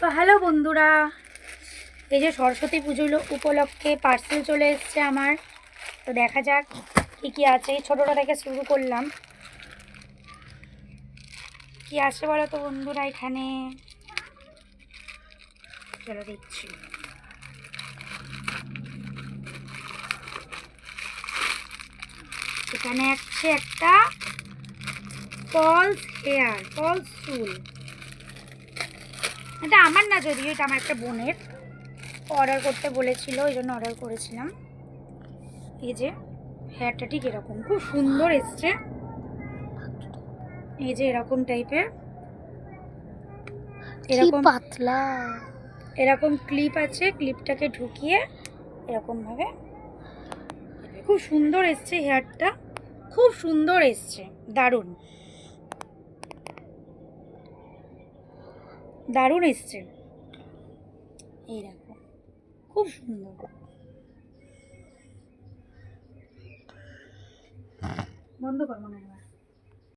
তো হ্যালো বন্ধুরা, এই যে সরস্বতী পুজো উপলক্ষে পার্সেল চলে এসছে আমার। তো দেখা যাক কি কি আছে। এই ছোটোটা থেকে শুরু করলাম। কি আছে বলো তো বন্ধুরা এখানে? চলো দিচ্ছি। এখানে আছে একটা ফলস হেয়ার, ফলস চুল। এটা আমার না, যদিও এটা আমার একটা বোনের অর্ডার করতে বলেছিল, ওই জন্য অর্ডার করেছিলাম। এই যে হেয়ারটা ঠিক এরকম, খুব সুন্দর এসছে। এই যে এরকম টাইপের, এরকম পাতলা, এরকম ক্লিপ আছে। ক্লিপটাকে ঢুকিয়ে এরকম ভাবে, খুব সুন্দর এসছে হেয়ারটা, খুব সুন্দর এসছে, দারুণ দারুণ এসছে। এই দেখো, খুব সুন্দর। বন্ধ কর মনে হয়।